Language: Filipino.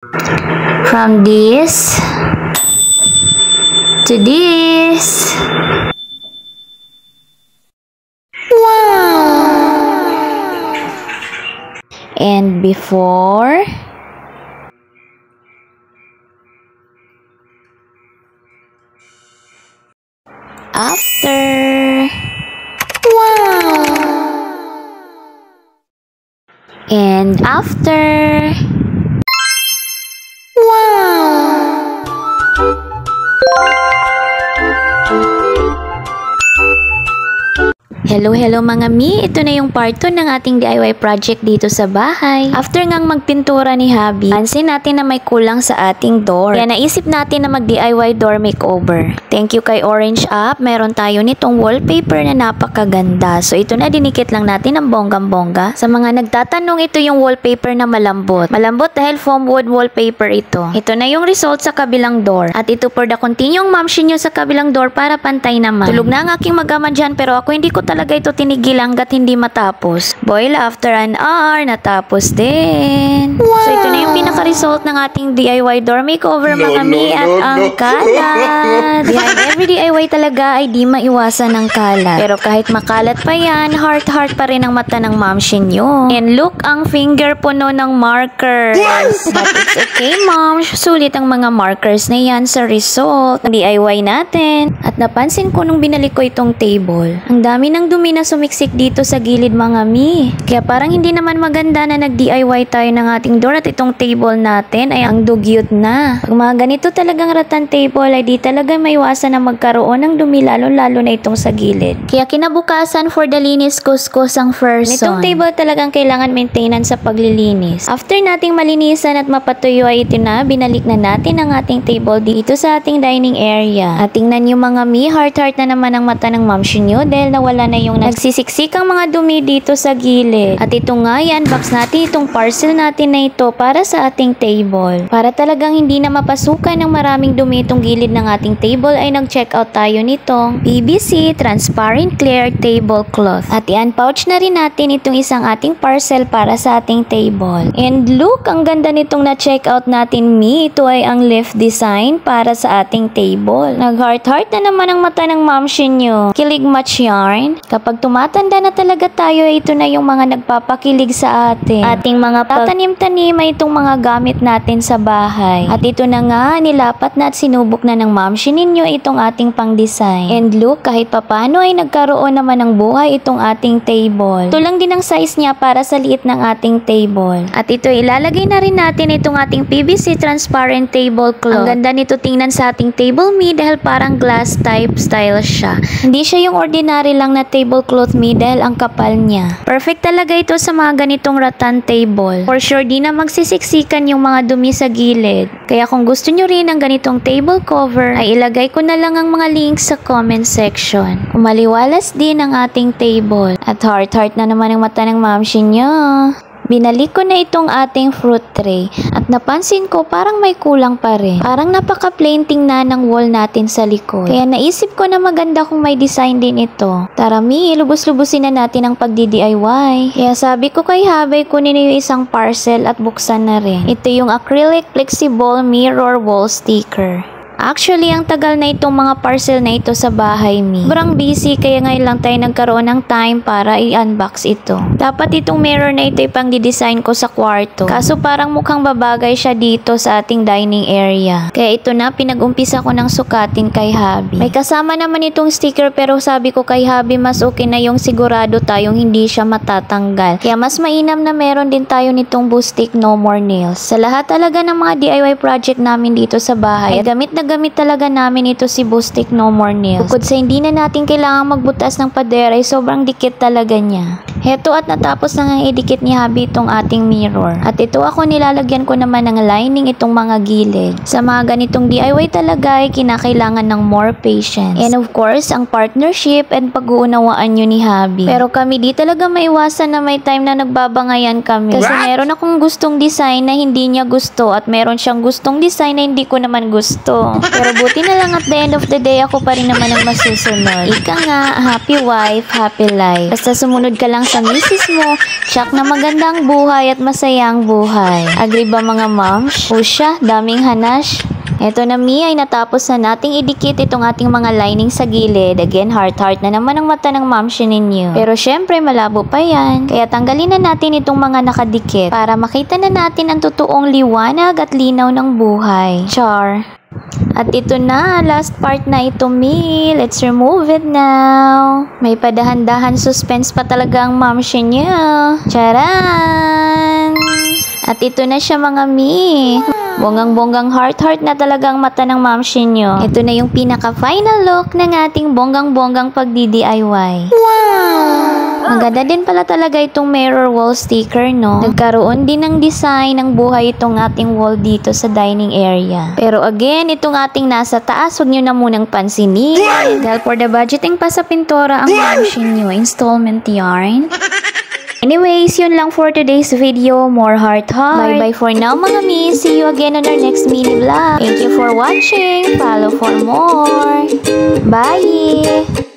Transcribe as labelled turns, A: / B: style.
A: From this to this. Wow! And before, after, wow! And after, wow! Hello mga mi! Ito na yung part 2 ng ating DIY project dito sa bahay. After ngang magpintura ni Habi, pansin natin na may kulang sa ating door. Kaya naisip natin na mag-DIY door makeover. Thank you kay Orange App. Meron tayo nitong wallpaper na napakaganda. So ito na, dinikit lang natin ang bonggang-bongga. Sa mga nagtatanong, ito yung wallpaper na malambot. Malambot dahil foam wood wallpaper ito. Ito na yung result sa kabilang door. At ito for the continuing mamshin nyo sa kabilang door para pantay naman. Tulog na ang aking mag-ama dyan, pero ako hindi ko talaga ito tinigil hanggat hindi matapos. Boil after an hour, natapos din. Wow! So ito na yung pinaka-result ng ating DIY door makeover mga mi, at ang kalat. Behind every DIY talaga ay di maiwasan ng kalat. Pero kahit makalat pa yan, heart pa rin ang mata ng mamshin nyo. And look, ang finger puno ng markers. But it's okay mom, sulit ang mga markers na yan sa result ng DIY natin. At napansin ko nung binalik ko itong table, ang dami ng dumi na sumiksik dito sa gilid mga mi. Kaya parang hindi naman maganda na nag-DIY tayo ng ating door at itong table natin ay ang dugyot na. Pag mga ganito talagang rattan table ay di talaga maiwasan na magkaroon ng dumi, lalo na itong sa gilid. Kaya kinabukasan for the linis kuskus ang first son. Itong table talagang kailangan maintenance sa paglilinis. After nating malinisan at mapatuyo ay ito na, binalik na natin ang ating table dito sa ating dining area. At tingnan nyo mga mi, heart na naman ang mata ng mamshin nyo dahil nawala na yung nagsisiksik ang mga dumi dito sa gilid. At ito nga, i-unbox natin itong parcel natin na ito para sa ating table. Para talagang hindi na mapasukan ng maraming dumi itong gilid ng ating table ay nag-check out tayo nitong PVC Transparent Clear Tablecloth. At i-unpouch na rin natin itong isang ating parcel para sa ating table. And look, ang ganda nitong na-check out natin mi. Ito ay ang leaf design para sa ating table. Nag-heart na naman ang mata ng mamshin nyo. Kilig match yarn. Kapag tumatanda na talaga tayo, ito na yung mga nagpapakilig sa atin. Ating mga pagtanim-tanim ay itong mga gamit natin sa bahay. At ito na nga, nilapat na at sinubok na ng mamshin ninyo itong ating pang-design. And look, kahit papano ay nagkaroon naman ng buhay itong ating table. Ito lang din ang size niya para sa liit ng ating table. At ito, ilalagay na rin natin itong ating PVC Transparent Tablecloth. Ang ganda nito tingnan sa ating table mi dahil parang glass type style siya. Hindi siya yung ordinary lang na tablecloth mi dahil ang kapal niya. Perfect talaga ito sa mga ganitong rattan table. For sure di na magsisiksikan yung mga dumi sa gilid. Kaya kung gusto nyo rin ng ganitong table cover ay ilagay ko na lang ang mga links sa comment section. Umaliwalas din ang ating table. At heart na naman ang mata ng mamshin nyo. Binalik ko na itong ating fruit tray at napansin ko parang may kulang pa rin. Parang napaka-plain tingnan ng wall natin sa likod. Kaya naisip ko na maganda kung may design din ito. Tara mi, lubos-lubusin na natin ang pagdi-DIY. Kaya sabi ko kay Habay, kunin na yung isang parcel at buksan na rin. Ito yung acrylic flexible mirror wall sticker. Actually, ang tagal na itong mga parcel na ito sa bahay mi. Sobrang busy kaya ngayon lang tayo nagkaroon ng time para i-unbox ito. Dapat itong mirror na ito ipang di-design ko sa kwarto. Kaso parang mukhang babagay siya dito sa ating dining area. Kaya ito na, pinag-umpisa ko ng sukatin kay Habi. May kasama naman itong sticker pero sabi ko kay Habi mas okay na yung sigurado tayong hindi siya matatanggal. Kaya mas mainam na meron din tayo nitong Boostic No More Nails. Sa lahat talaga ng mga DIY project namin dito sa bahay, gamit talaga namin ito si Boostic No More Nails. Bukod sa hindi na natin kailangang magbutas ng pader ay sobrang dikit talaga niya. Heto at natapos na nga idikit ni Habi itong ating mirror. At ito ako nilalagyan ko naman ng lining itong mga gilid. Sa mga ganitong DIY talaga ay kinakailangan ng more patience. And of course, ang partnership and pag-uunawaan nyo ni Habi. Pero kami di talaga maiwasan na may time na nagbabangayan kami. Kasi meron akong gustong design na hindi niya gusto at meron siyang gustong design na hindi ko naman gusto. Pero buti na lang at the end of the day, ako pa rin naman ang masusunod. Ika nga, happy wife, happy life. Basta sumunod ka lang sa misis mo, tsak na magandang buhay at masayang buhay. Agree ba mga moms? O siya, daming hanash. Eto na mi, ay natapos na nating idikit itong ating mga lining sa gilid. Again, heart-heart na naman ang mata ng mamsya ninyo. Pero syempre, malabo pa yan. Kaya tanggalin na natin itong mga nakadikit para makita na natin ang totoong liwanag at linaw ng buhay. Char. At ito na, last part na ito mi. Let's remove it now. May padahan-dahan suspense pa talaga ang mamsya niya. Charan! At ito na siya mga mi. Bonggang-bonggang heart-heart na talagang mata ng mamsya nyo. Ito na yung pinaka-final look ng ating bonggang-bonggang pagdi-DIY. Wow! Maganda din pala talaga itong mirror wall sticker, no? Nagkaroon din ng design ng buhay itong ating wall dito sa dining area. Pero again, itong ating nasa taas, huwag nyo na munang pansinin. Dahil for the budgeting pa sa pintura ang mamsya nyo, installment yarn. Anyways, yun lang for today's video. More heart-heart. Bye-bye for now mga mi. See you again on our next mini vlog. Thank you for watching. Follow for more. Bye!